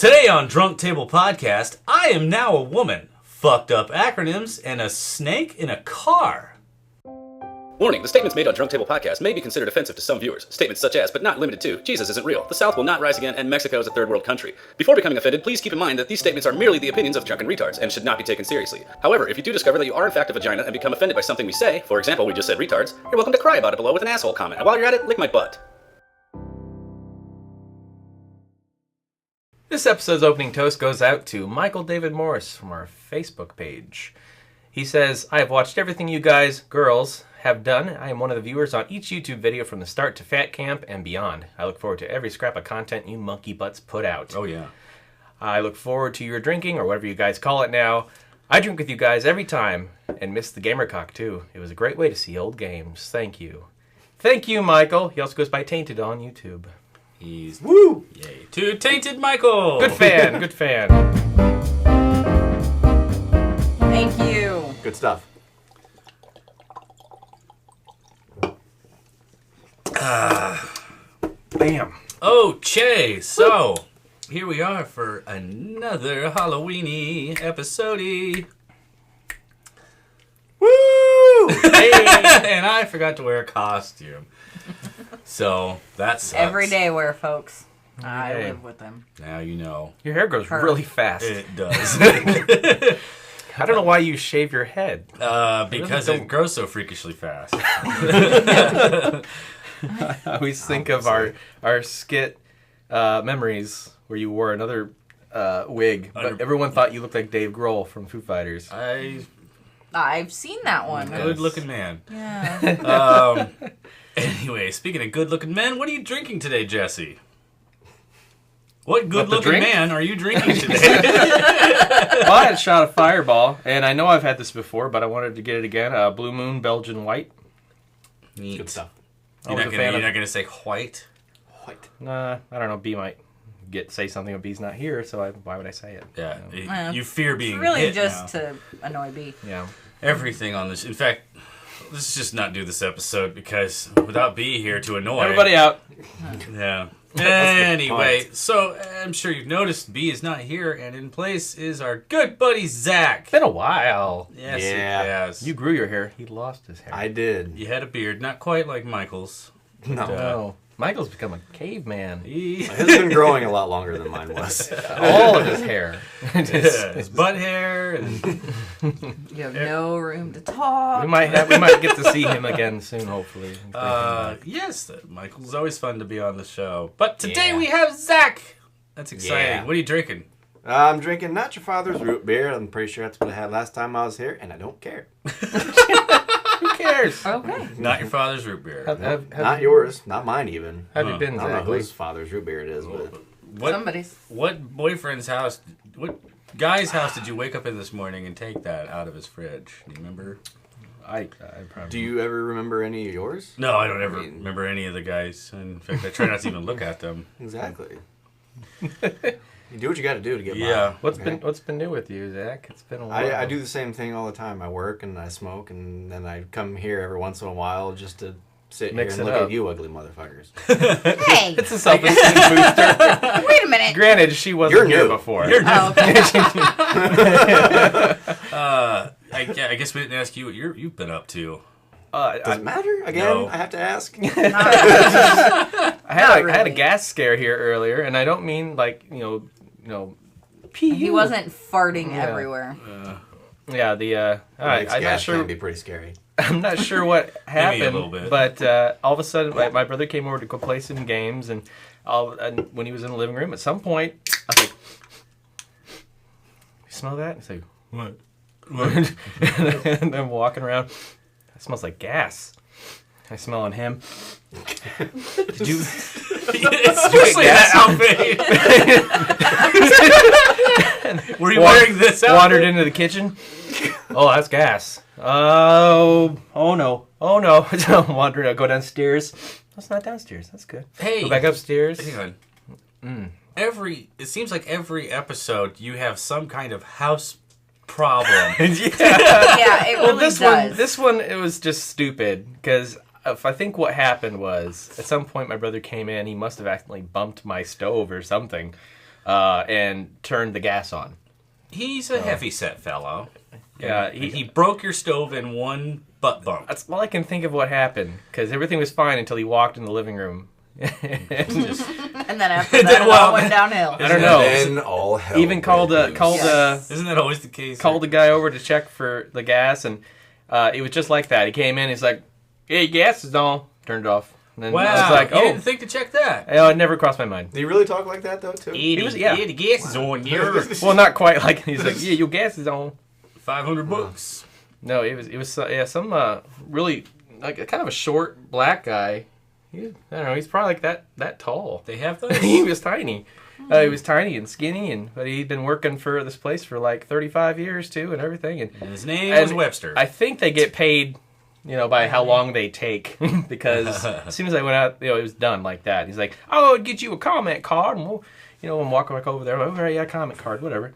Today on Drunk Table Podcast, I am now a woman, fucked up acronyms, and a snake in a car. Warning, the statements made on Drunk Table Podcast may be considered offensive to some viewers. Statements such as, but not limited to, Jesus isn't real, the South will not rise again, and Mexico is a third world country. Before becoming offended, please keep in mind that these statements are merely the opinions of drunken retards and should not be taken seriously. However, if you do discover that you are in fact a vagina and become offended by something we say, for example, we just said retards, you're welcome to cry about it below with an asshole comment. And while you're at it, lick my butt. This episode's opening toast goes out to Michael David Morris from our Facebook page. He says, I have watched everything you guys, girls, have done. I am one of the viewers on each YouTube video from the start to Fat Camp and beyond. I look forward to every scrap of content you monkey butts put out. Oh, yeah. I look forward to your drinking, or whatever you guys call it now. I drink with you guys every time, and miss the Gamercock, too. It was a great way to see old games. Thank you. Thank you, Michael. He also goes by Tainted on YouTube. He's... Woo! Yay. To Tainted Michael! Good fan, good fan. Thank you. Good stuff. Bam. Okay, so here we are for another Halloweeny episode. Woo! Hey! And I forgot to wear a costume. So that sucks. Every day wear, folks. I day. live with them. Now you know. Your hair grows really fast. It does. I don't know why you shave your head. Because it grows so freakishly fast. I always think of our skit memories where you wore another wig, but everyone thought you looked like Dave Grohl from Foo Fighters. I've seen that one. Good looking man. Yeah. Anyway, speaking of good looking men, what are you drinking today, Jesse? What good the looking drink? man are you drinking today? Well, I had a shot of Fireball, and I know I've had this before, but I wanted to get it again. Blue Moon Belgian White. Neat. Good stuff. You're Always not a fan going of- to say white? White. Nah, I don't know. B might say something when B's not here, so why would I say it? Yeah. You know? Well, You fear being It's really hit just now. to annoy B. Yeah. Everything on this. In fact, let's just not do this episode because without B here to annoy Everybody out. Yeah. Anyway, so I'm sure you've noticed B is not here, and in place is our good buddy Zach. It's been a while. Yes, Yeah. it has. You grew your hair. He lost his hair. I did. You had a beard, not quite like Michael's. No. No. Michael's become a caveman. He, His been growing a lot longer than mine was. All of his hair. his butt hair. And, You have no room to talk. We might get to see him again soon, hopefully. yes, Michael's always fun to be on the show. But today Yeah. we have Zach. That's exciting. Yeah. What are you drinking? I'm drinking Not Your Father's root beer. I'm pretty sure that's what I had last time I was here, and I don't care. Who cares? Okay. Not your father's root beer. Not yours. Not mine, even. Have you been, I don't know Zach? whose father's root beer it is, but What, Somebody's. what boyfriend's house, what guy's house did you wake up in this morning and take that out of his fridge? Do you remember? I probably. do you ever remember any of yours? No, I don't ever mean- remember any of the guys. In fact, I try not to even look at them. Exactly. You do what you got to do to get by. Yeah. What's Okay. been new with you, Zach? It's been a while. I do the same thing all the time. I work and I smoke, and then I come here every once in a while just to sit Mix here and it look up. at you ugly motherfuckers. Hey, It's a self-esteem booster. wait a minute. Granted, she wasn't You're here new. before. Oh, okay. I guess we didn't ask you what you've been up to. Does it matter? Again, No. I have to ask. I had a really. gas scare here earlier, and I don't mean like pee. He wasn't farting Yeah. everywhere. Yeah, I'm not Gas sure. can be pretty scary. I'm not sure what Maybe a happened, little bit. but all of a sudden, my brother came over to go play some games, and when he was in the living room, at some point, I was like, "You smell that?" He's like, "What?" And I'm walking around. It smells like gas. I smell on him. Did you? Especially that outfit. Were you wearing this outfit? Wandered into the kitchen. Oh, that's gas. Oh no. So I'm wandering. I go downstairs. That's not downstairs. That's good. Hey. Go back upstairs. Hang on. It seems like every episode you have some kind of house problem. Yeah, it really does. This one, it was just stupid because if I think what happened was at some point my brother came in. He must have accidentally bumped my stove or something. and turned the gas on. He's a heavy-set fellow. Yeah, He broke your stove in one butt bump. That's all I can think of what happened, because everything was fine until he walked in the living room. And then after that, it all went downhill. I don't know. Then all hell. Even called Yes. Isn't that always the case? the guy over to check for the gas, and it was just like that. He came in, he's like, "Hey, gas is on." Turned it off. And then Wow. I was like, You "Oh, didn't think to check that. it never crossed my mind." Did he really talk like that though too? was- yeah. the gas is on here. Well, not quite like he's like, "Yeah, your gas is on." $500. No, it was some really like kind of a short black guy. I don't know. He's probably like that tall. They have those? He was tiny. He was tiny and skinny, but he'd been working for this place for like 35 years too, and everything. And His name was And Webster. I think they get paid, by how long they take, because as soon as I went out, it was done like that. He's like, "Oh, I'll get you a comment card," and we'll, I'm walking back over there. Oh, yeah, comment card, whatever.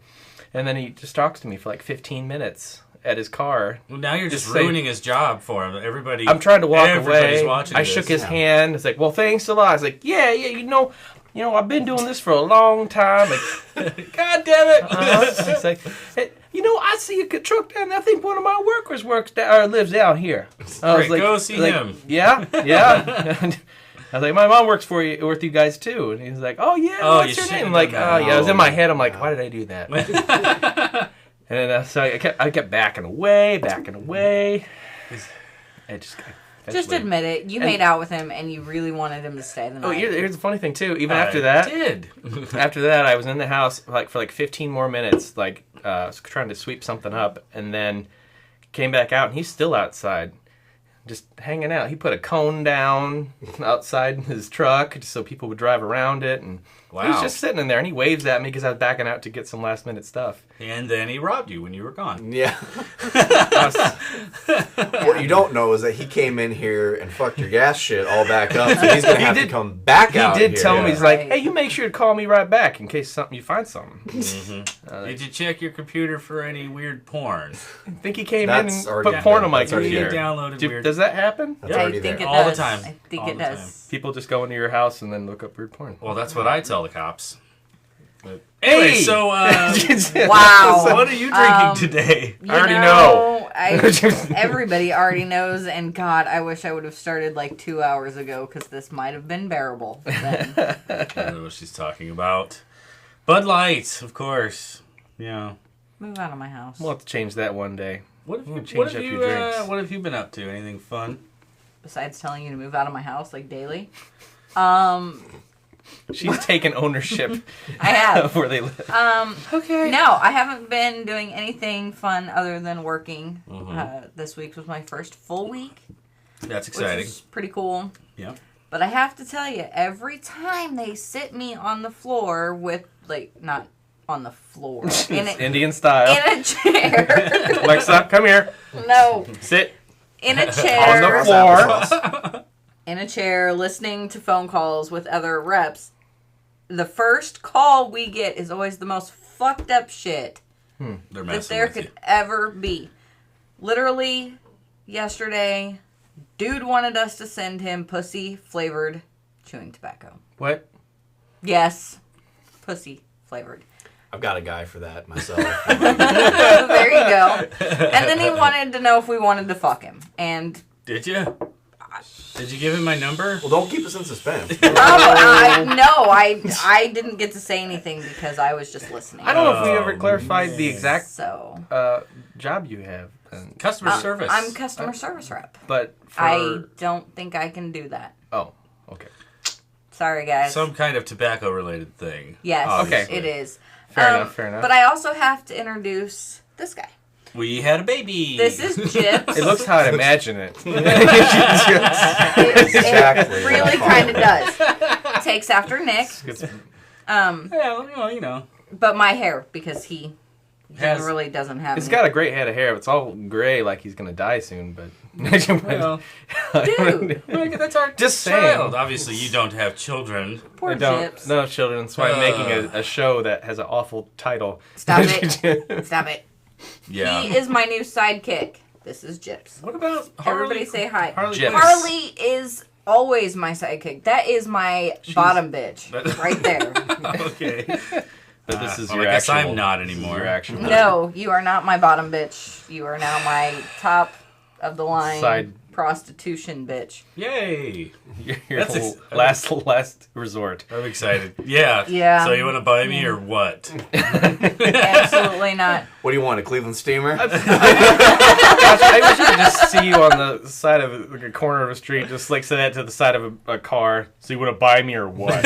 And then he just talks to me for like 15 minutes at his car. Well, now you're just Just say- ruining his job for him. Everybody. I'm trying to walk everybody's away. watching I this. shook his hand. It's like, "Well, thanks a lot." I was like, "Yeah, I've been doing this for a long time." Like, God damn it! It's like, "Hey, I see a truck down there. I think one of my workers lives down here." I was Great, go see him. Yeah. I was like, "My mom works with you guys too," and he's like, "Oh yeah, Oh, what's you your shouldn't name?" I'm have like, done that. "Oh yeah." It was in my head. I'm like, "Why did I do that?" And then so I kept backing away. Just admit it. You made out with him, and you really wanted him to stay the night. Oh, here's the funny thing too. Even I after that, did. after that, I was in the house for 15 more minutes, trying to sweep something up, and then came back out, and he's still outside, just hanging out. He put a cone down outside his truck just so people would drive around it, and he was Wow. just sitting in there, and he waves at me because I was backing out to get some last minute stuff. And then he robbed you when you were gone. Yeah. I was- What you don't know is that he came in here and fucked your gas shit all back up, so he's gonna have to come back he out did here. tell me, he's like, Right. "Hey, you make sure to call me right back in case you find something." Did you check your computer for any weird porn? I think he came That's in and already put porn happened. on my That's already You computer. there. downloaded weird. Does that happen? That's I already think there. it All the does. time. I think All it the does. time. People just go into your house and then look up weird porn. Well, that's what I tell the cops. But anyway, Hey! so Wow. what are you drinking today? You I already know. Everybody already knows, and God, I wish I would have started like 2 hours ago, because this might have been bearable then. I don't know what she's talking about. Bud Light, of course. Yeah. Move out of my house. We'll have to change that one day. What have you? Change What up have your you? drinks. What have you been up to? Anything fun? Besides telling you to move out of my house like daily. She's taken ownership I have. of where they live. Okay. No, I haven't been doing anything fun other than working. This week was my first full week, That's which exciting. is pretty cool. Yeah. But I have to tell you, every time they sit me on the floor with, not on the floor, in Indian style. a chair. Alexa, come here. No, Sit in a on chair. the floor. In a chair, listening to phone calls with other reps. The first call we get is always the most fucked up shit They're that messing there with could you. ever be. Literally, yesterday, dude wanted us to send him pussy-flavored chewing tobacco. What? Yes, pussy-flavored. I've got a guy for that myself. There you go. And then he wanted to know if we wanted to fuck him. And Did you? Did you give him my number? Well, don't keep us in suspense. I didn't get to say anything because I was just listening. I don't know if we ever clarified the exact So job you have. Customer service. I'm customer service rep. But for... I don't think I can do that. Oh, okay. Sorry, guys. Some kind of tobacco-related thing. Yes, obviously. it is. Fair enough. But I also have to introduce this guy. We had a baby. This is Gyps. It looks how I imagine it. Exactly. It really kind of does. Takes after Nick. Yeah, you know. But my hair, because he Has- generally doesn't have He's any. got a great head of hair. It's all gray like he's going to die soon, but... Well, Dude. that's our Just child. saying. Obviously, you don't have children. Poor I don't. Gyps. No children. That's why I'm making a show that has an awful title. Stop it. Stop it. Yeah. He is my new sidekick. This is Gyps. What about Harley? Everybody say hi. Harley Gyps. Quinn? Harley is always my sidekick. That is my bottom bitch right there. Okay. But this is Well, your I guess actual. I'm not this is anymore. your actual No, you are not my bottom bitch. You are now my top of the line Side. prostitution bitch. Yay! Your That's last resort. I'm excited. Yeah. Yeah. So you want to buy me or what? Absolutely not. What do you want, a Cleveland steamer? Gosh, I wish I could just see you on the side of like a corner of a street, just like say that to the side of a car. So you want to buy me or what?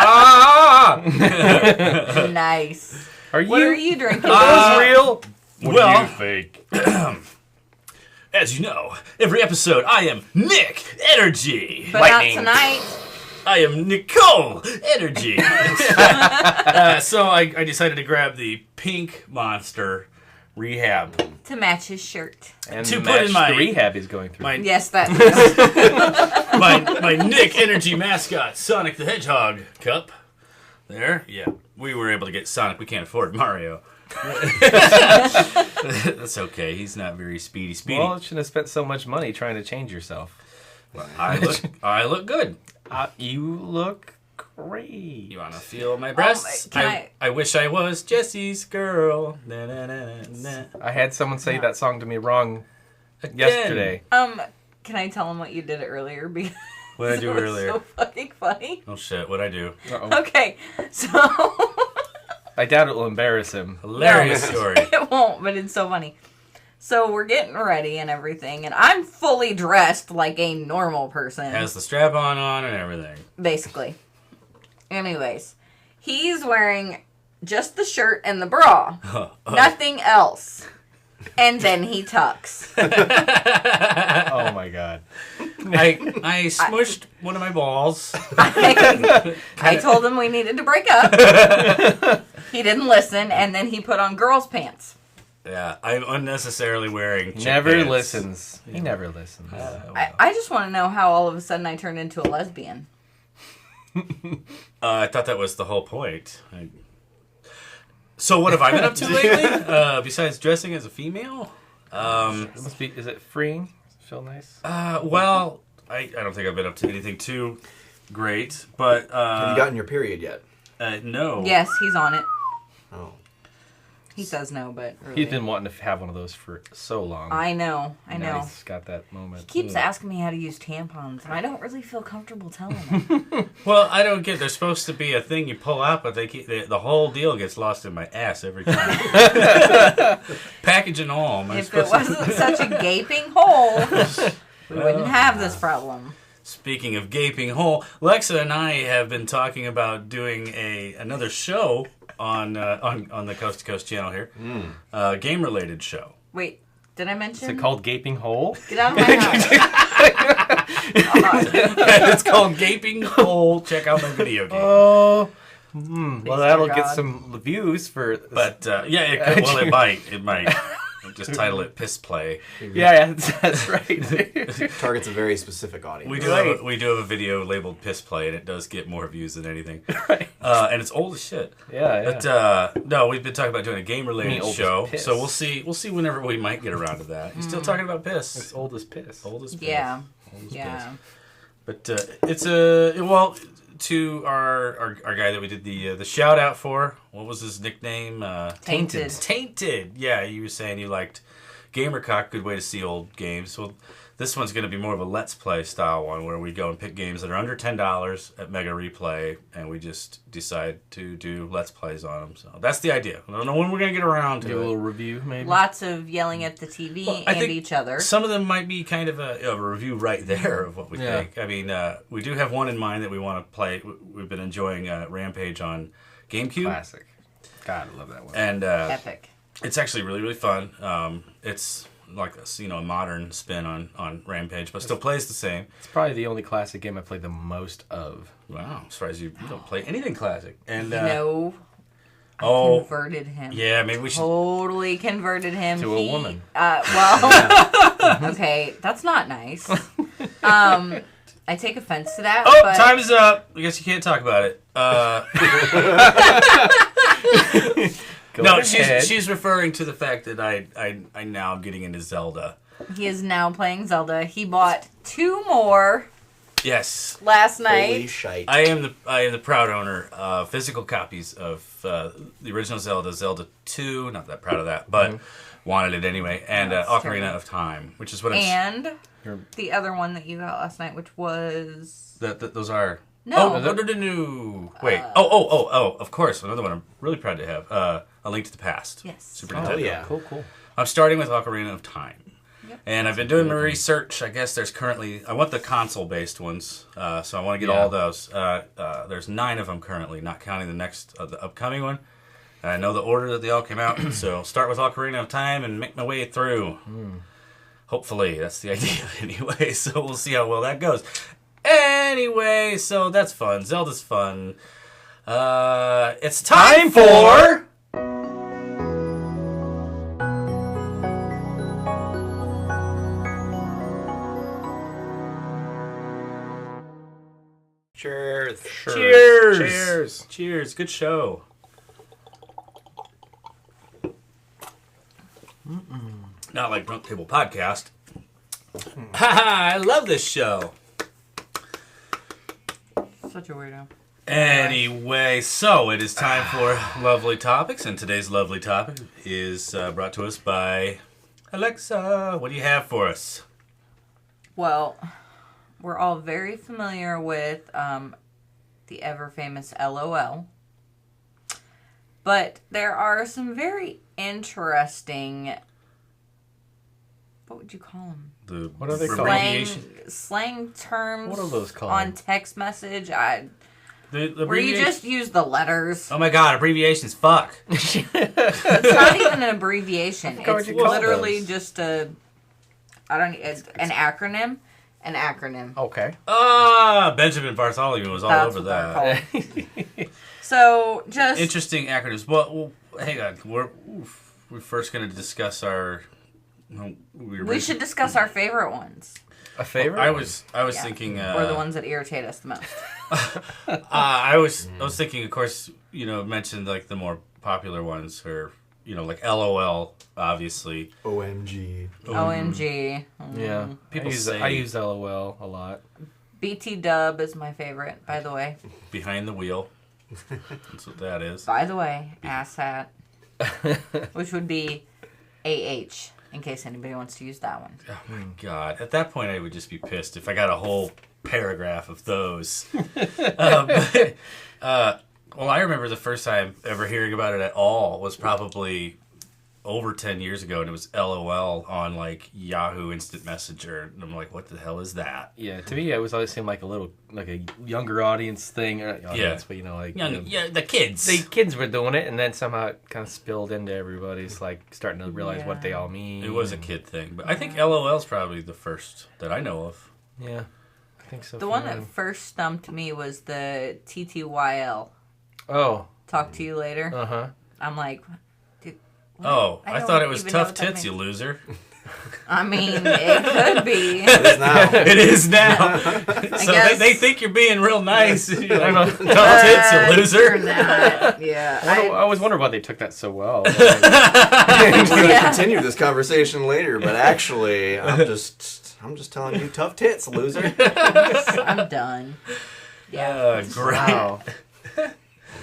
Ah! Nice. Are you? What are you drinking? Are those real? What well- do you think? As you know, every episode I am Nick Energy. But Lightning. not tonight. I am Nicole Energy. So I decided to grab the pink monster rehab. To match his shirt. And To put match in my- the rehab he's going through. My Yes, that. my Nick Energy mascot, Sonic the Hedgehog cup. There, yeah. We were able to get Sonic. We can't afford Mario. That's okay. He's not very speedy. Well, you shouldn't have spent so much money trying to change yourself. I look good. You look great. You want to feel my breasts? can I wish I was Jesse's girl. Na, na, na, na, na. I had someone say that song to me wrong Again. yesterday. Can I tell him what you did earlier? Because What did I do it was earlier? so fucking funny. Oh shit! What'd I do? Uh-oh. Okay, so I doubt it will embarrass him. Hilarious story. it won't, but it's so funny. So we're getting ready and everything, and I'm fully dressed like a normal person, Has the strap on and everything. basically. Anyways, he's wearing just the shirt and the bra, nothing else. And then he tucks. Oh my god. I smushed one of my balls. I told him we needed to break up. He didn't listen, and then he put on girls' pants. Yeah, I'm unnecessarly wearing chick Never pants. listens. He never listens. I just want to know how all of a sudden I turned into a lesbian. I thought that was the whole point. So what have I been up to lately? Besides dressing as a female? It must be. Is it freeing? Does it feel nice? Well, I don't think I've been up to anything too great, but Have you gotten your period yet? no. Yes, he's on it. Oh. He says no, but really. He's been wanting to have one of those for so long. I know. Now he's got that moment. He keeps asking me how to use tampons, and I don't really feel comfortable telling him. Well, I don't get. There's supposed to be a thing you pull out, but the whole deal gets lost in my ass every time. Package and all. Am I If it supposed to- wasn't such a gaping hole, we wouldn't have this problem. Speaking of gaping hole, Lexa and I have been talking about doing another show on the Coast to Coast channel here, game related show. Wait, did I mention? Is it called Gaping Hole? Get out of my house. It's called Gaping Hole. Check out my video game. Oh. Well, Mr. that'll get God. some views for. But yeah, it might. It might. Just title it Piss Play. Yeah, that's right. Targets a very specific audience. We do have a video labeled Piss Play, and it does get more views than anything. Right. And it's old as shit. Yeah, yeah. But no, we've been talking about doing a game related old as show, piss. so we'll see. We'll see whenever we might get around to that. You're still talking about piss. It's old as piss. Old as piss. Yeah. Old as Yeah. piss. But it's well, to our guy that we did the shout out for. What was his nickname? Tainted. Tainted. Yeah, you were saying you liked Gamercock. Good way to see old games. Well, this one's going to be more of a Let's Play style one where we go and pick games that are under $10 at Mega Replay, and we just decide to do Let's Plays on them. So that's the idea. I don't know when we're going to get around Do a to little it. review, maybe. Lots of yelling at the TV I and think each other. Some of them might be kind of a review right there of what we Yeah. think. I mean, we do have one in mind that we want to play. We've been enjoying Rampage on GameCube. Classic. God, I love that one. And Epic. it's actually really, really fun. It's like a modern spin on Rampage, but still plays the same. It's probably the only classic game I played the most of. Wow, I'm surprised you don't play anything classic. And No. I oh converted him. yeah, maybe we should. Totally converted him To a woman. Well, okay, that's not nice. I take offense to that. Oh, but time is up. I guess you can't talk about it. Go No, ahead. she's referring to the fact that I'm now getting into Zelda. He is now playing Zelda. He bought 2 more Yes. last Holy night. shite. I am the proud owner of physical copies of the original Zelda 2. Not that proud of that, but wanted it anyway. And That's Ocarina terrible. of Time, which is what I'm. And the other one that you got last night, which was... Those are. No. Oh, no. Wait. Oh. Of course, another one I'm really proud to have. A Link to the Past. Yes. Super Oh, Nintendo. yeah. Cool. I'm starting with Ocarina of Time. Yep. And I've been doing my research. I guess there's currently... I want the console-based ones, so I want to get all those. There's 9 of them currently, not counting the upcoming one. And I know the order that they all came out, so I'll start with Ocarina of Time and make my way through. Hopefully, that's the idea anyway, so we'll see how well that goes. Anyway, so that's fun. Zelda's fun. It's time for... Cheers. Cheers! Cheers! Good show. Not like Drunk Table Podcast. Haha! I love this show. Such a weirdo. Anyway, so it is time for Lovely Topics, and today's Lovely Topic is brought to us by Alexa. What do you have for us? Well, we're all very familiar with the ever-famous LOL. But there are some very interesting... What would you call them? What are they called? Slang terms What are those called? on text message. Where you abbreviation- just use the letters. Oh my god, abbreviations, fuck. It's not even an abbreviation. forgot what It's you call literally those. just an acronym. An acronym. Okay. Benjamin Bartholomew was all That's over what they're that. called. So, just... Interesting acronyms. Well, hang on. We're first going to discuss our... We should discuss our favorite ones. A favorite? I was Yeah. thinking... Or the ones that irritate us the most. I was thinking, of course, mentioned like the more popular ones are, like LOL, obviously. OMG. OMG. Yeah. People I use LOL a lot. BT Dub is my favorite, by the way. Behind the wheel. That's what that is. By the way, asshat. Which would be AH, in case anybody wants to use that one. Oh my god. At that point, I would just be pissed if I got a whole paragraph of those. Well, I remember the first time ever hearing about it at all was probably over 10 years ago, and it was LOL on like Yahoo Instant Messenger, and I'm like, what the hell is that? Yeah, to me, it was always seemed like a younger audience thing. Or audience, but The kids. the kids were doing it, and then somehow it kind of spilled into everybody's like starting to realize what they all mean. It was a kid thing, but I think LOL's probably the first that I know of. Yeah, I think so. The one that first stumped me was the TTYL. Oh. Talk to you later. Uh-huh. I'm like, dude. what? Oh, I thought it was even know tough what that tits, you means. loser. I mean, it could be. It is now. It is now. So guess- they think you're being real nice. You're like, tough tits, you You're loser. not. Yeah. I always wondered why they took that so well. We're going to Yeah. continue this conversation later, but actually, I'm just telling you, tough tits, loser. I'm done. Yeah. Great. Wow.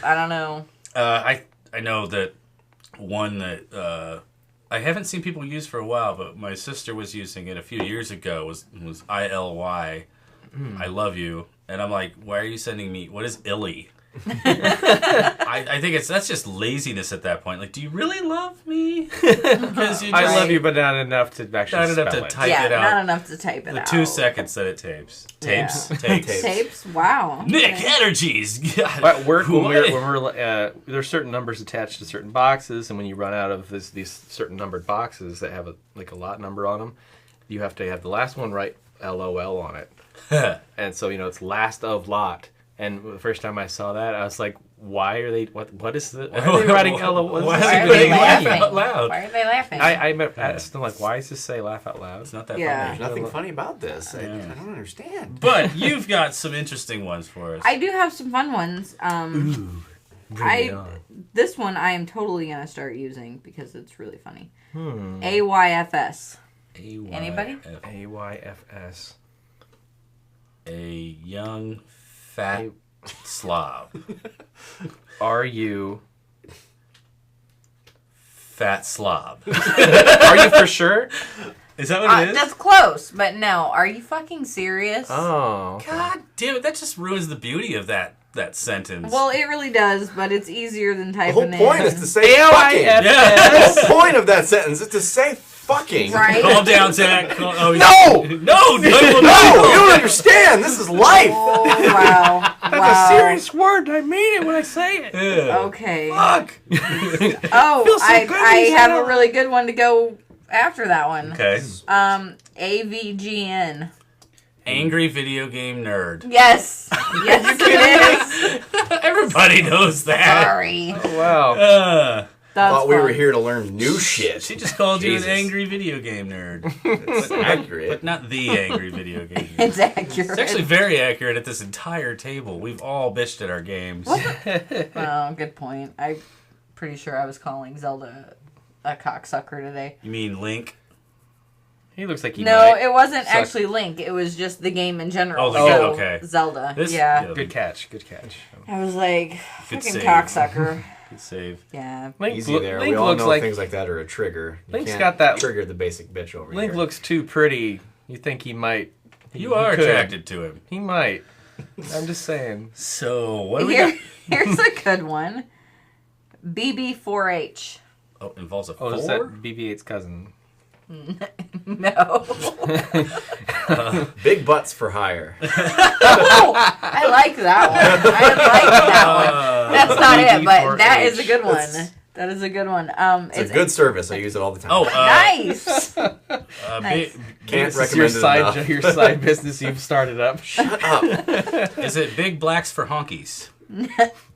I don't know. I know that one that I haven't seen people use for a while, but my sister was using it a few years ago. Was ILY, I love you, and I'm like, why are you sending me? What is illy? I think that's just laziness at that point. Like, do you really love me? Because you just I love you, but not enough to actually not enough spell to it. type Yeah, it out. not enough to type it The out. 2 seconds that it tapes. Tapes? Yeah. Tapes. Tapes? Wow. Nick, Okay. energies. God. At work, when What? there's certain numbers attached to certain boxes, and when you run out of these certain numbered boxes that have a lot number on them, you have to have the last one write LOL on it. And so, it's last of lot. And the first time I saw that, I was like, why are they, what is the, why are they writing LOL? Why What does are this they even mean? laughing out loud? Why are they laughing? I asked them, like, why does this say laugh out loud? It's not that Yeah. funny. There's nothing funny about this. I don't understand. But you've got some interesting ones for us. I do have some fun ones. Bring it on. This one I am totally gonna start using because it's really funny. AYFS. Anybody? AYFS. A young, fat slob. Are you? Fat slob. Are you for sure? Is that what it is? That's close, but no. Are you fucking serious? Oh. God damn it, that just ruins the beauty of that sentence. Well, it really does, but it's easier than The typing whole point in. is to say fucking. Yeah. The whole point of that sentence is to say fucking. Right? Calm down, Zach. No! No! No! You don't understand. This is life. Oh, wow. That's a serious word. I mean it when I say it. Yeah. Okay. Fuck. Oh, Feels so I good when you say have that. a really good one to go after that one. Okay. AVGN. Angry video game nerd. Yes. Yes, it is. Everybody knows that. Sorry. Oh, wow. That's Thought we were fun. here to learn new shit. She just called you Jesus. an angry video game nerd. It's accurate. But not the angry video game nerd. It's accurate. It's actually very accurate at this entire table. We've all bitched at our games. Oh, good point. I'm pretty sure I was calling Zelda a cocksucker today. You mean Link? He looks like he No, might. it wasn't suck. actually Link. It was just the game in general. Oh, the So, game, okay. Zelda. This- yeah. Good catch. Good catch. I was like, Good fucking save. cocksucker. Good save. Yeah. Link, Easy there. Link We all looks know like things like that are a trigger. You Link's can't got that- trigger the basic bitch over Link here. looks too pretty. You think he might? You he are could. attracted to him. He might. I'm just saying. So, what do we got? Here's a good one. BB4H. Oh, involves a Oh, 4? is that BB-8's cousin? No. Big butts for hire. Oh, I like that one. I like that one. That's not it, but that is a good one. That's- That is a good one. It's a good service. I use it all the time. Oh, Nice. Nice. Nice. Can't This is your recommend it enough. your side business you've started up. Is it Big Blacks for Honkies?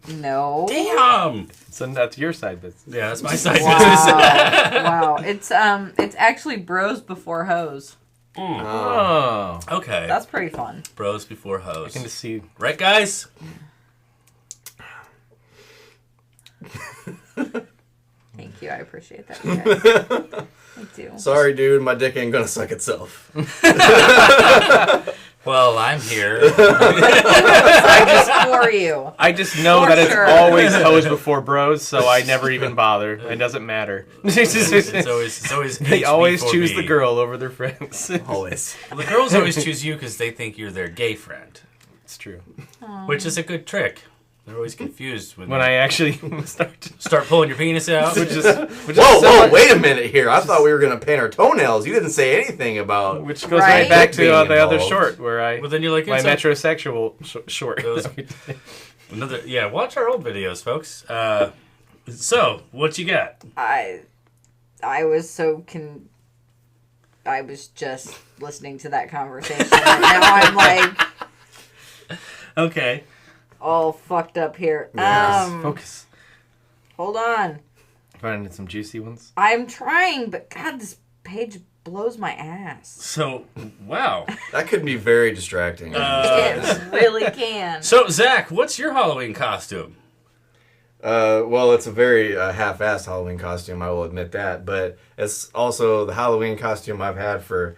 No. Damn! So that's your side business. Yeah, that's my side business. Wow. It's actually Bros Before Hoes. Oh, Okay. That's pretty fun. Bros before I hoes. can just see. Right, guys? Thank you. I appreciate that. You guys. I do. Sorry, dude. My dick ain't gonna suck itself. Well, I'm here. I just for you. I just know For that it's sure. always hoes before bros, so I never even bother. It doesn't matter. It's always They H always before choose B. the girl over their friends. Always. Well, the girls always choose you because they think you're their gay friend, It's true. which is a good trick. They're always confused when When I actually start pulling your penis out. which is Whoa, similar- wait a minute here. I thought we were gonna paint our toenails. You didn't say anything about. Which goes Right. right back to Being the other involved. short where I Well, then you're like, my it's metrosexual short. Those- another. Yeah, watch our old videos, folks. So, what you got? I was I was just listening to that conversation, and now I'm like Okay. all fucked up here. Yes. Focus. Hold on. Finding some juicy ones. I'm trying, but God, this page blows my ass. So, wow. That could be very distracting. It really can. So, Zach, what's your Halloween costume? Well, it's a very half-assed Halloween costume. I will admit that, but it's also the Halloween costume I've had for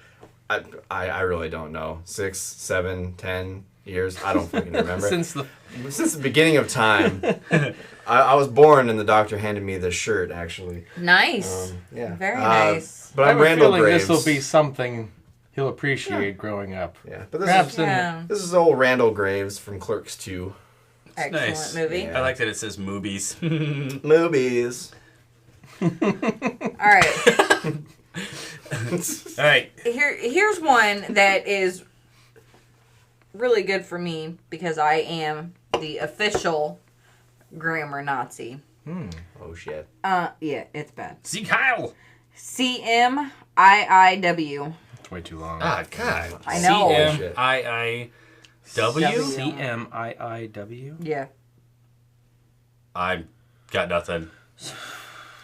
I really don't know 6, 7, 10 years. I don't fucking remember. Since the Since the beginning of time. I was born and the doctor handed me this shirt, actually. Nice. Yeah. Very nice. But I I'm have a Randall feeling Graves. this will be something he'll appreciate growing up. Yeah, but this Perhaps is, in Yeah. this is old Randall Graves from Clerks 2. Excellent nice. movie. Yeah. I like that it says movies. Movies. All right. All right. Here's one that is really good for me because I am the official grammar Nazi. Oh, shit. Yeah, it's bad. See Kyle. CMIIW. It's way too long. Ah, God. I know. CMIIW? CMIIW? Yeah. I got nothing.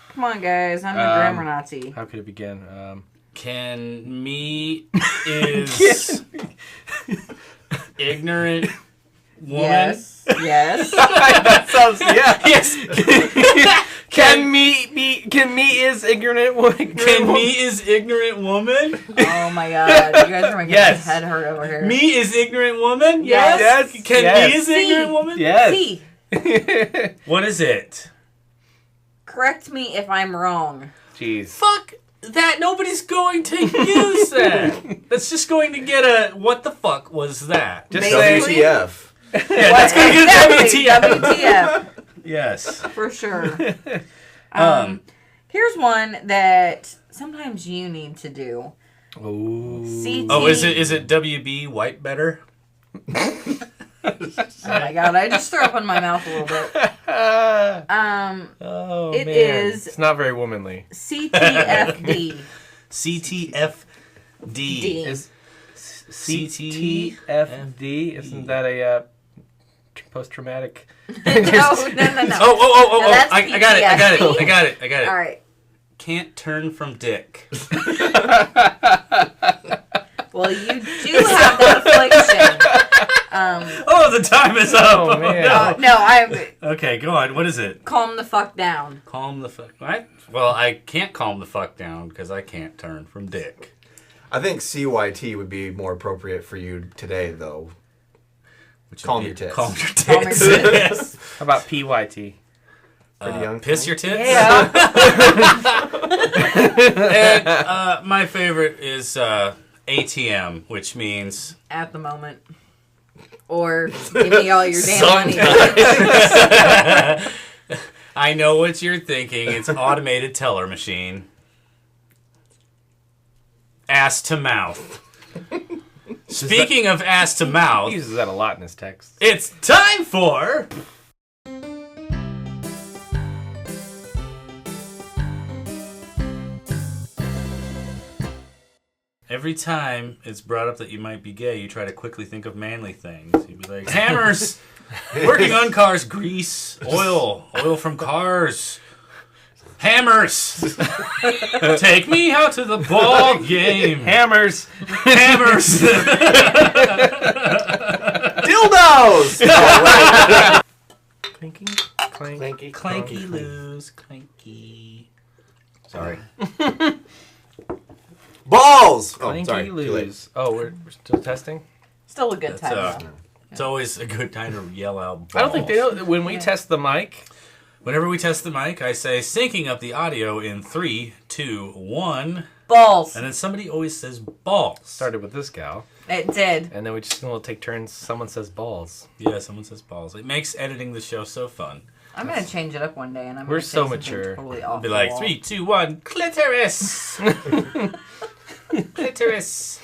Come on, guys. I'm the grammar Nazi. How could it begin? Can me is ignorant woman. Yes. Yes. That sounds yeah. Yes. Can me is ignorant woman. Can me is ignorant woman? Oh my god, you guys are making Yes. my head hurt over here. Me is ignorant woman? Yes. Yes. Can Yes. me is ignorant woman? Yes. C. What is it? Correct me if I'm wrong. Jeez. Fuck that. Nobody's going to use that. That's just going to get a, what the fuck was that? Just Basically- say, WTF. Yeah, that's going to get a WTF. WTF. Yes. For sure. Here's one that sometimes you need to do. ooh. CT. Oh, is it WB White Better? Oh my god, I just threw up in my mouth a little bit. Oh, It man. is- It's not very womanly. CTFD. CTFD. D. Is CTFD? Isn't that a post-traumatic? No. Oh, No, that's I got it. All right. Can't turn from dick. Well, you do have that affliction. Oh, the time is up. Oh, man. No, I'm Okay, go on. What is it? calm the fuck down. Calm the fuck. Well, I can't calm the fuck down because I can't turn from dick. I think CYT would be more appropriate for you today, though. Which Calm would your be- tits. Calm your Calm your tits. tits. Yes. How about PYT? Pretty young. Piss your tits. Yeah. And my favorite is ATM, which means At the moment. Or give me all your damn money. I know what you're thinking. It's automated teller machine. Ass to mouth. Speaking of ass to He mouth, uses that a lot in his texts. it's time for. Every time it's brought up that you might be gay, you try to quickly think of manly things. You'd be like, hammers, working on cars, grease, oil from cars, hammers. Take me out to the ball game. Hammers! Hammers. Dildos! Clinking, clank. Clanky, Clanky loose, clanky. Sorry. Balls! Oh, Clanky sorry. Too late. lose. Oh, we're still testing? Still a good That's, time, though. It's always a good time to yell out balls. I don't think they know. When we test the mic, Whenever we test the mic, I say syncing up the audio in 3, 2, 1, Balls. and then somebody always says balls. started with this gal, It did. and then we just will take turns. Someone says balls. Yeah, someone says balls. It makes editing the show so fun. I'm going to change it up one day, and I'm We're gonna say so something mature. Totally off Be the like, wall. 3, 2, 1, clitoris! Clitoris.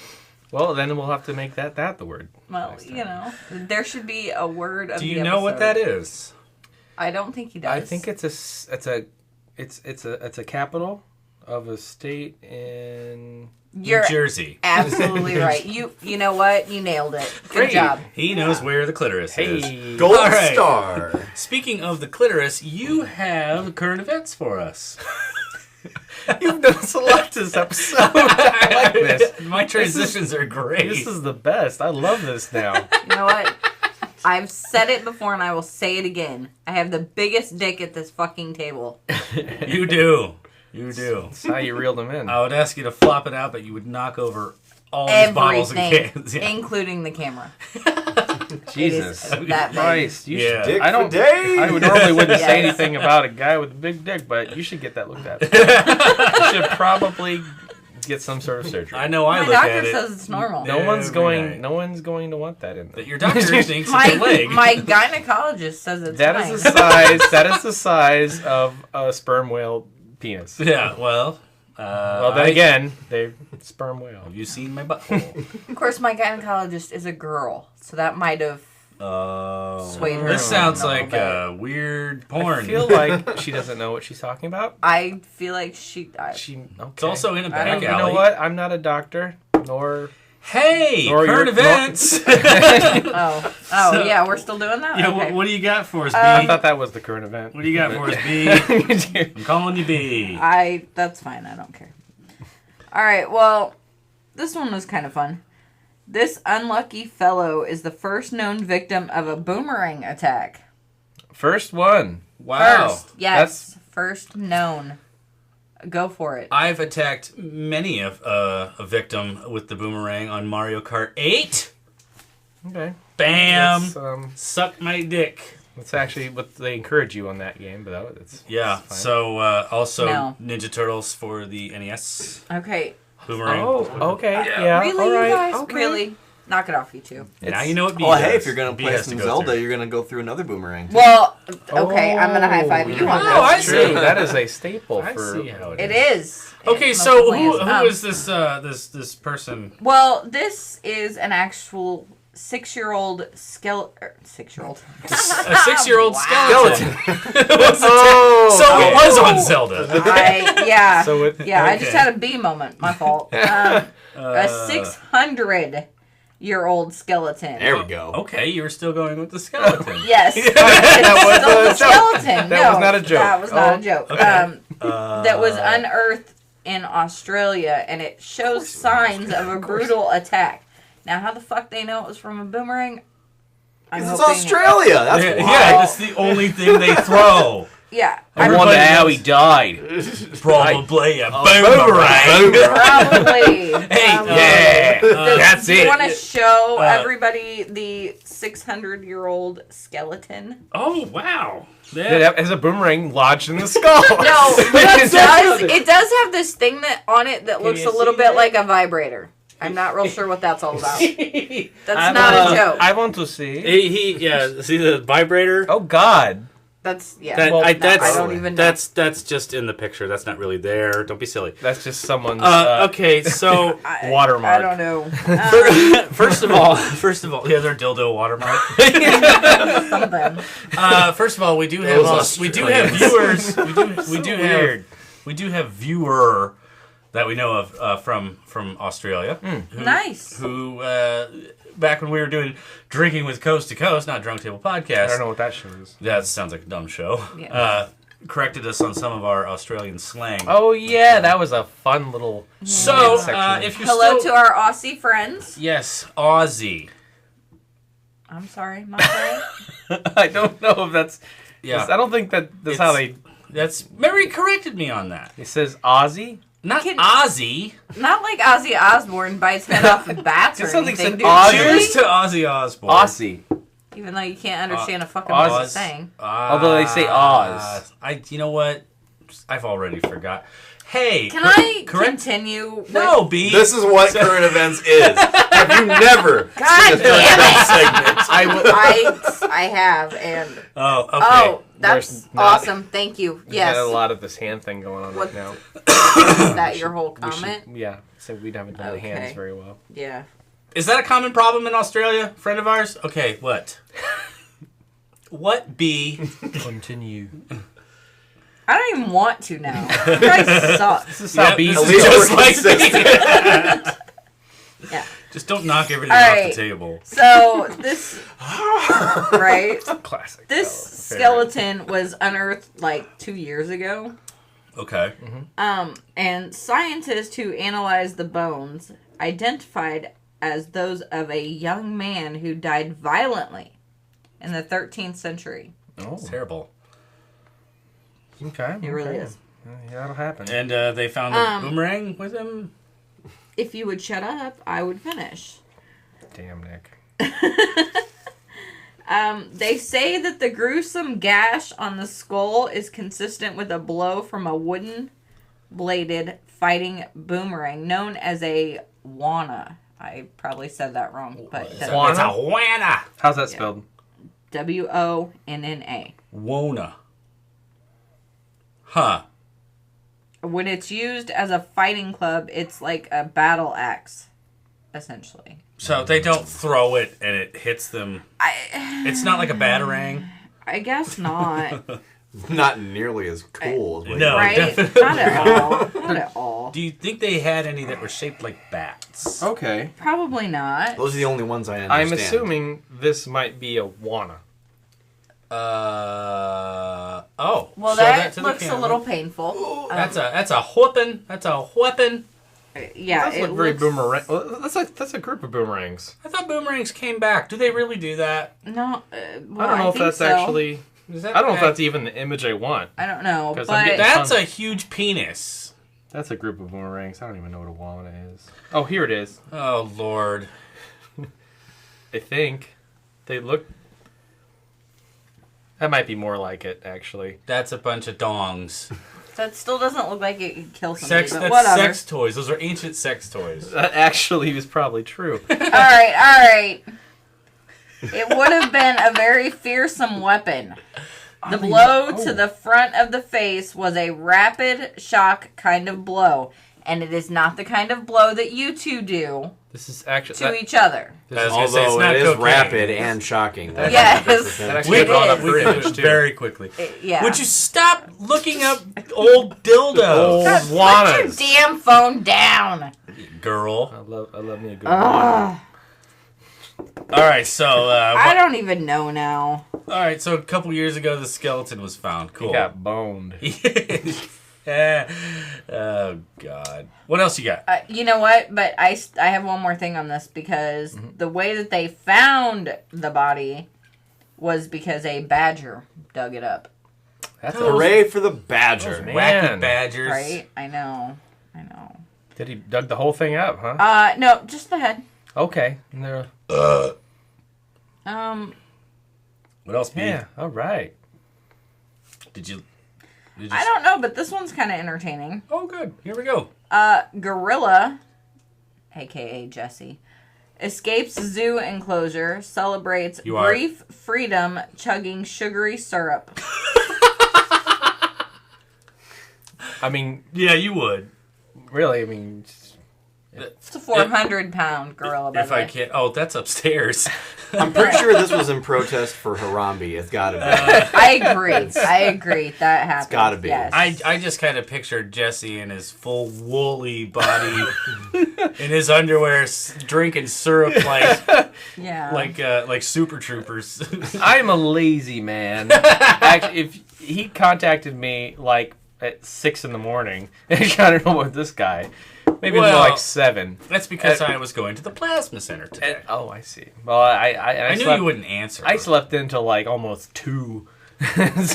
Well, then we'll have to make that the word. Well, next you time. know, there should be a word of Do the you know what that episode. is? I don't think he does. I think it's a capital of a state in. You're New Jersey. absolutely right. You know what? You nailed it. Good Great. job. He knows where the clitoris is. Hey, Gold All right. star. Speaking of the clitoris, you have current events for us. you've done us a lot this episode. I like this. My transitions are great. This is the best. I love this now. You know what? I've said it before, and I will say it again. I have the biggest dick at this fucking table. You do. You do. That's how you reeled them in. I would ask you to flop it out, but you would knock over all these bottles and Everything, cans. Yeah. including the camera. Jesus It is that big. Christ! You Yeah. should. Dick I for don't. days. I would normally wouldn't say Yes. anything about a guy with a big dick, but you should get that looked at. You should probably get some sort of surgery. I know I My look doctor at it. says it's normal. No one's Every going. night. No one's going to want that in there. That your doctor thinks it's a leg. My gynecologist says it's That fine. is the size. That is the size of a sperm whale penis. Yeah, well. Well, then again, they sperm whale. Have you seen my butthole? Of course, my gynecologist is a girl, so that might have. Swayed her This sounds a little like bit. weird porn. I feel like she doesn't know what she's talking about. I feel like she. She. Okay. It's also in a I back don't- You alley. know what? I'm not a doctor, nor. Hey, Or current your- events. Oh, So- yeah, we're still doing that. Yeah, Okay. what do you got for us, B? I thought that was the current event. What do you got for us, B? I'm calling you B. That's fine. I don't care. All right. Well, this one was kind of fun. This unlucky fellow is the first known victim of a boomerang attack. First one. Wow. First, yes, first known Go for it. I've attacked many of a victim with the boomerang on Mario Kart 8. Okay. Bam! That's, Suck my dick. that's actually what they encourage you on that game, but it's Yeah. fine. So also No. Ninja Turtles for the NES. Okay. Boomerang. Oh, okay. Yeah. Really, all right. you guys? Okay. Really? Knock it off, you two. Now you know what B Well, does. hey, if you're gonna B play has to some go Zelda, through. you're gonna go through another boomerang. Well, okay, I'm gonna high five you on Oh, that. I That's see. true. That is a staple I for. see how It is. Okay, It so most who definitely is this person? Well, this is an actual 6-year-old skeleton. 6-year-old. A 6-year-old Wow. skeleton. Oh, So it was on Zelda. Yeah. So it, I just okay. had a B moment. My fault. A 600-year-old skeleton. There we go. Okay, you were still going with the skeleton. Yes. That Still was a a joke. skeleton. That No, was not a joke. That was not Oh, a joke. okay. That was unearthed in Australia, and it shows signs of a brutal attack. Now, how the fuck they know it was from a boomerang? I'm It's hoping- Australia. That's Yeah, why. yeah, that's the only thing they throw. Yeah. I Everybody wonder how he knows. died. Probably a boomerang. Probably. Yeah, that's Do you it. want to show Uh, everybody the 600-year-old skeleton? Oh wow! It has a boomerang lodged in the skull. No, That's it does have this thing that on it that looks you a little see bit that? like a vibrator. I'm not real sure what that's all about. That's I'm, not a joke. I want to see. Yeah. See the vibrator? Oh God. That's yeah. That, no, that's, I don't even know. That's just in the picture. That's not really there. Don't be silly. That's just someone's Okay, so watermark. I don't know. first of all, yeah, their dildo watermark. Something. First of all, we do have viewers. We do have viewer that we know of from Australia. Nice. Who back when we were doing Drinking with Coast to Coast, not Drunk Table Podcast. I don't know what that show is. That sounds like a dumb show. Yeah. Corrected us on some of our Australian slang. Oh yeah, that was a fun little. So, section. if you're Hello still... to our Aussie friends. Yes, Aussie. I'm sorry, my friend. I don't know if that's. Yeah. I don't think that's how they. That's... Mary corrected me on that. It says Aussie. Not Kid- Ozzy. Not like Ozzy Osbourne bites head off with bats or It sounds like anything, said dude. Ozzy. Cheers to Ozzy Osbourne. Aussie. Even though you can't understand a fucking Oz. word it's saying. Although they say Oz. You know what? I've already forgot. Hey. Can I correct? continue? With... No, B. This is what current events is. Have you never God seen a current damn events it! segment? I have, and Oh, okay. oh, that's There's not- awesome. Thank you. We Yes, had a lot of this hand thing going on What- right now. is that your whole We should- comment? yeah, so we haven't done the hands Okay. very well. Yeah. Is that a common problem in Australia? Friend of ours? Okay, what? What, B? Continue. I don't even want to now. You guys suck. This is how Yeah, bees this least is just we're like consistent. Yeah. Just don't knock everything All off right. the table. So this, right? classic. This skeleton was unearthed like 2 years ago. Okay. And scientists who analyzed the bones identified as those of a young man who died violently in the 13th century. Oh, It's terrible. okay. It really is. Yeah, that'll happen. And they found a boomerang with him? If you would shut up, I would finish. Damn, Nick. They say that the gruesome gash on the skull is consistent with a blow from a wooden bladed fighting boomerang known as a wana. I probably said that wrong, but It's a Wana. How's that spelled? Wonna. Wona. Huh. When it's used as a fighting club, it's like a battle axe, essentially. So they don't throw it and it hits them. It's not like a batarang. I guess not. Not nearly as cool as what No. Right? definitely Not at all. Not at all. Do you think they had any that were shaped like bats? Okay. Probably not. Those are the only ones I understand. I'm assuming this might be a wana. Oh. Well, show that to the looks a camera. little painful. That's a whooping. That's a weapon. Yeah, That's it look very looks... boomerang. Well, that's a group of boomerangs. I thought boomerangs came back. Do they really do that? No, well, I don't know if think that's so. actually. Is that I don't know if bad? that's even the image I want. I don't know, 'Cause I'm but getting- That's a huge penis. That's a group of boomerangs. I don't even know what a walnut is. Oh, here it is. Oh, Lord. I think they look. That might be more like it, actually. That's a bunch of dongs. That still doesn't look like it could kill somebody, Sex, but that's whatever. sex toys. Those are ancient sex toys. That actually was probably true. All right. It would have been a very fearsome weapon. The blow to the front of the face was a rapid shock kind of blow, and it is not the kind of blow that you two do This is actually. to each other. I was gonna say, it's Although not it is cocaine. rapid and shocking. Yes. That actually It brought up is. We her could image, too. very quickly. Yeah. Would you stop looking up old dildos, Old Put your Juanas. damn phone down. girl? I love me a good one. All right, so I don't even know now. a couple years ago, the skeleton was found. Cool. He got boned. Oh God. What else you got? You know what? But I have one more thing on this because the way that they found the body was because a badger dug it up. That's a Hooray for the badger. Man. Wacky badgers. Right? I know. Did he dug the whole thing up, huh? No, just the head. Okay. And they're- What else? Pete? yeah. All right. Did you? I don't know, but this one's kind of entertaining. Oh, good. Here we go. Gorilla, aka Jesse, escapes zoo enclosure, celebrates You are. brief freedom, chugging sugary syrup. I mean, Yeah, you would. really, I mean, It's a 400-pound gorilla, by If the I way. can't. Oh, that's upstairs. I'm pretty sure this was in protest for Harambe. It's gotta be. I agree. That happened. gotta be. Yes. I just kind of pictured Jesse in his full woolly body, in his underwear, drinking syrup yeah. like Super Troopers. I'm a lazy man. Actually, if he contacted me like at 6 a.m, I don't know what this guy. Maybe more Well, like 7. That's because I was going to the plasma center today. Oh, I see. Well, I knew slept, you wouldn't answer. I slept until like almost 2.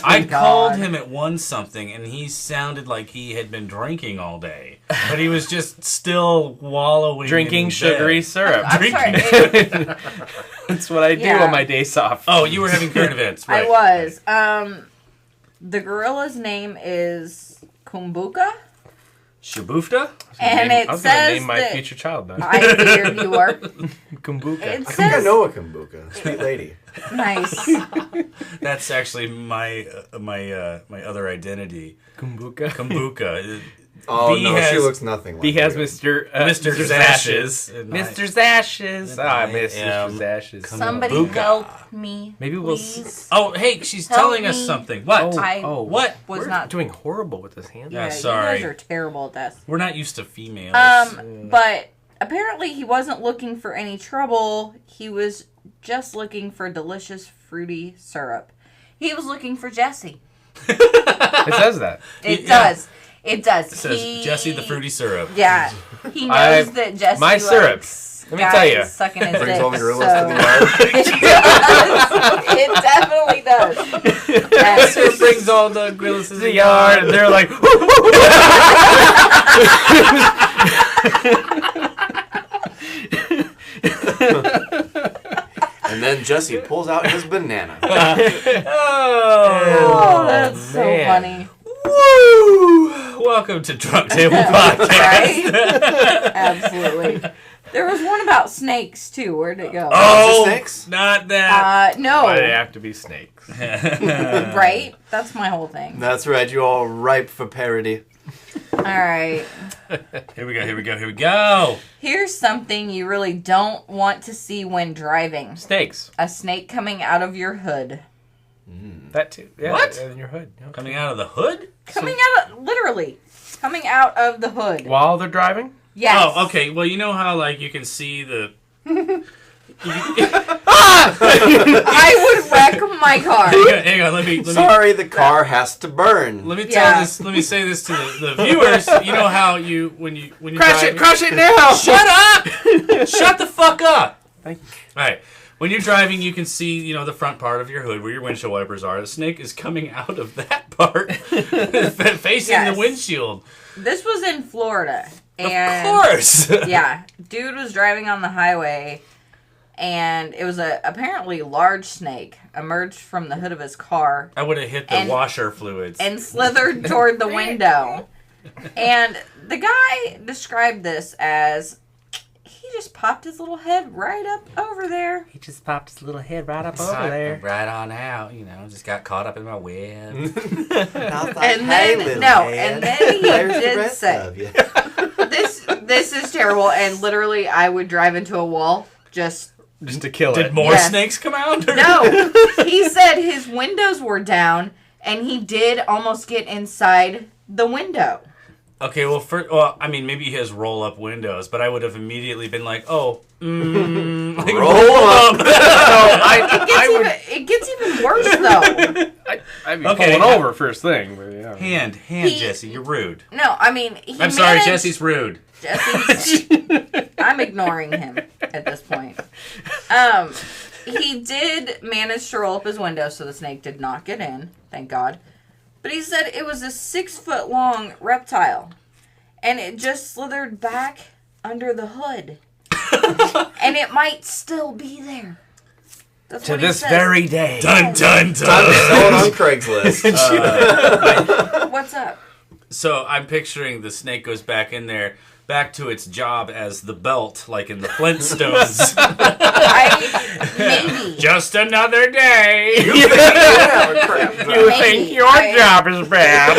I God. called him at 1 something, and he sounded like he had been drinking all day, but he was just still wallowing Drinking in sugary bed. syrup. I'm sorry. That's what I do Yeah. on my days off. Oh, you were having current events, right? I was. The gorilla's name is Kumbuka, Shabufta? and I it was gonna says name my that future child then. I figured you were. Kumbuka. It I think I says know a Kumbuka. Sweet lady. nice. That's actually my other identity. Kumbuka. Kumbuka. Oh B no, has- she looks nothing like He has you. Mr. Mr. Zashes. Mr. Zashes. I miss am Mr. Zashes. Somebody Kumbuka. help me. Maybe we'll please. Oh, hey, she's Help telling us me. something. What? I What? was We're not. doing horrible with this hand. Yeah, You sorry. guys are terrible at this. We're not used to females. But apparently he wasn't looking for any trouble. He was just looking for delicious fruity syrup. He was looking for Jesse. It says that. It Yeah. does. It does. It says Jesse the Fruity Syrup. Yeah. He knows I- that Jesse my syrup. likes Let me tell guys you. sucking his Brings dick. all the gorillas so- to the yard. It definitely does. Yes. It brings all the gorillas to The yard, and they're like, And then Jesse pulls out his banana. Oh, that's so man. funny. Woo! Welcome to Drunk Table Podcast. Right? Absolutely. There was one about snakes, too. Where'd it go? Oh, snakes? not that. No. why do they have to be snakes? Right? That's my whole thing. That's right, you all ripe for parody. All right. Here we go. Here's something you really don't want to see when driving. Snakes. A snake coming out of your hood. That too. Yeah, What? in your hood. Yeah. Coming out of the hood? Coming out of, literally, coming out of the hood. While they're driving? Yes. Oh, okay. Well, you know how like you can see the. I would wreck my car. Hang on. Let me. Sorry, the car has to burn. Let me tell Yeah. this. Let me say this to the viewers. You know how you when you Crush it now! Shut up! Shut the fuck up! Thank All right. When you're driving, you can see, the front part of your hood where your windshield wipers are. The snake is coming out of that part, facing Yes. the windshield. This was in Florida. And Of course. yeah, dude was driving on the highway, and it was a apparently large snake emerged from the hood of his car I would have hit the And- washer fluids. and slithered toward the window. And the guy described this as he just popped his little head right up over there. He just popped his little head right up over Right- there. Right on out, just got caught up in my web. And then and then he did say, "This is terrible." And literally, I would drive into a wall. Just Just to kill Did it. more Yes. snakes come out? Or- no. He said his windows were down, and he did almost get inside the window. Okay, well, maybe he has roll-up windows, but I would have immediately been like, oh, like, Roll up. It gets even worse though. I'd be Okay, pulling yeah. over first thing. But yeah. Hand, He- Jesse, you're rude. No, I mean he I'm sorry, managed- Jesse's rude. I'm ignoring him at this point. He did manage to roll up his window so the snake did not get in, thank God. But he said it was a 6-foot long reptile. And it just slithered back under the hood. And it might still be there. That's To what he this says. very day. Dun, dun, dun. Sold on Craigslist. What's up? So I'm picturing the snake goes back in there, back to its job as the belt, like in the Flintstones. Maybe. Just another day. You think your job is bad?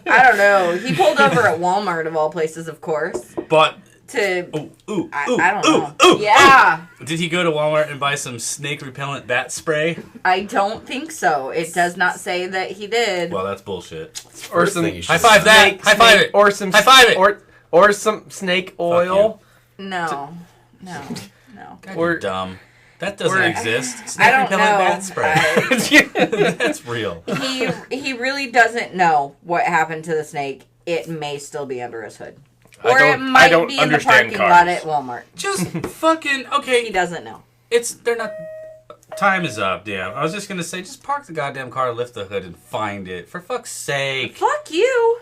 I don't know. He pulled over at Walmart of all places, of course. But, To I don't know. ooh, Yeah. did he go to Walmart and buy some snake repellent bat spray? I don't think so. It does not say that he did. Well, that's bullshit. Or First some thing you should High five that. snake- High five it. Or some High five it. Or some snake oil. No. God, Or- you're dumb. That doesn't or- exist. Snake I don't repellent know. bat spray. That's real. He really doesn't know what happened to the snake. It may still be under his hood. I Or it don't- I might don't be in the understand parking lot cars. at Walmart. Just fucking He okay. doesn't know. They're not. Time is up. Damn. I was just gonna say, just park the goddamn car, lift the hood, and find it. For fuck's sake. Fuck you.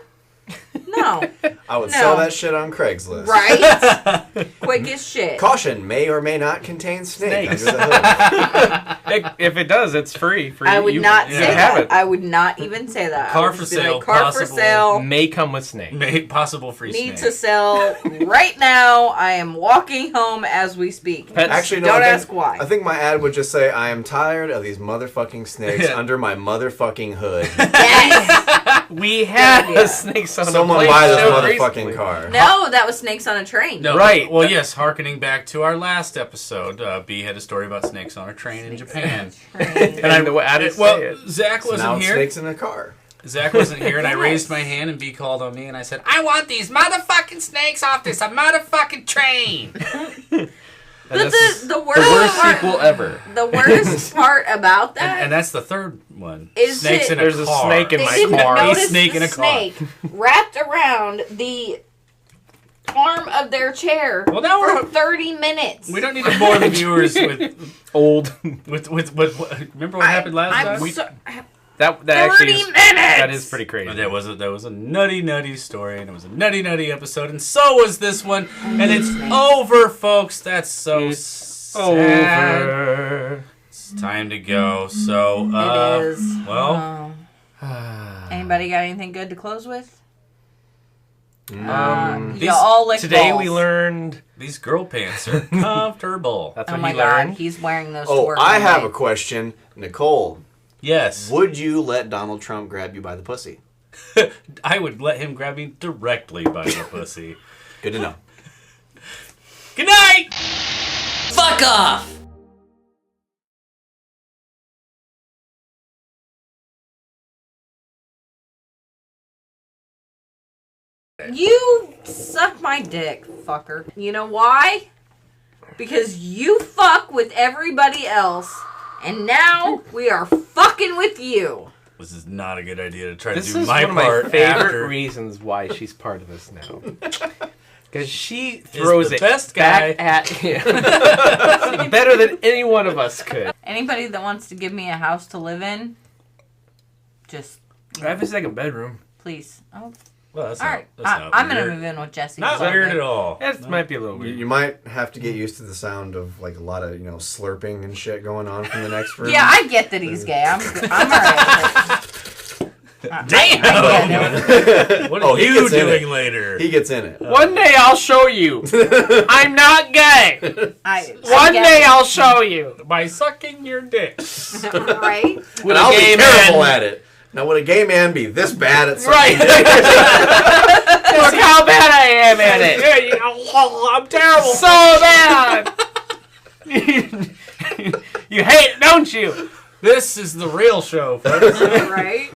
No. I would No. sell that shit on Craigslist. Right? Quick as shit. Caution may or may not contain snake Snakes. under the hood. If it does, it's free. I would not yeah. say have that. it. I would not even say that. I Car would for just be sale, like, car for possible. sale. May come with snake. Made possible free Need snake. to sell right now. I am walking home as we speak. Pets- Actually, no. Don't I think, ask why. I think my ad would just say, "I am tired of these motherfucking snakes Yeah. under my motherfucking hood. Yes. We had idea. snakes on Someone a plane buy this show motherfucking recently. car." No, that was snakes on a train. No, Right. Well, yes, harkening back to our last episode, B had a story about snakes on a train in Japan. And the ad is Well, say it. Zach So now wasn't it's here. snakes in a car. Zach wasn't here, and I Yes. raised my hand, and B called on me, and I said, I want these motherfucking snakes off this motherfucking train. But And this is the worst, the worst part, sequel ever. the worst part about that And that's the third one. Is Snakes it- in a There's a car. snake in they my didn't car. A notice snake the in a car. snake wrapped around the arm of their chair Well, now for we're- 30 minutes. We don't need to bore the viewers with Old. remember what happened last I'm time? so, That 30 actually is, minutes! that is pretty crazy. That was a nutty story, and it was a nutty episode, and so was this one, and it's over, folks. That's so sad. Over. It's time to go. So, It is. well, Anybody got anything good to close with? You these- all lick Today balls. we learned. these girl pants are comfortable. That's Oh what my he god, learned. he's wearing those to Oh, work. I have today. a question, Nicole. Yes, Would you let Donald Trump grab you by the pussy? I would let him grab me directly by the pussy. Good to know. Good night. Fuck off! You suck my dick, fucker. You know why? Because you fuck with everybody else, and now we are fucking with you. This is not a good idea to try This to do is my one of my part favorite after. reasons why she's part of this now. Because she throws the it best back guy. at him. Better than any one of us could. Anybody that wants to give me a house to live in, just I have a second bedroom. please. Oh, Well, that's all not, right. that's not I'm gonna weird. move in with Jesse. Not It's all weird good. at all. That might be a little weird. You might have to get used to the sound of like a lot of slurping and shit going on from the next room. Yeah, I get that he's gay. I'm alright. Damn! What are he you gets in doing it. later? He gets in it. One day I'll show you. I'm not gay. One day I'll show you by sucking your dick. Right? With And a I'll be gay terrible man. at it. Now, would a gay man be this bad at Right. something? Look how bad I am at it. I'm terrible. So bad. You hate it, don't you? This is the real show, folks. Right?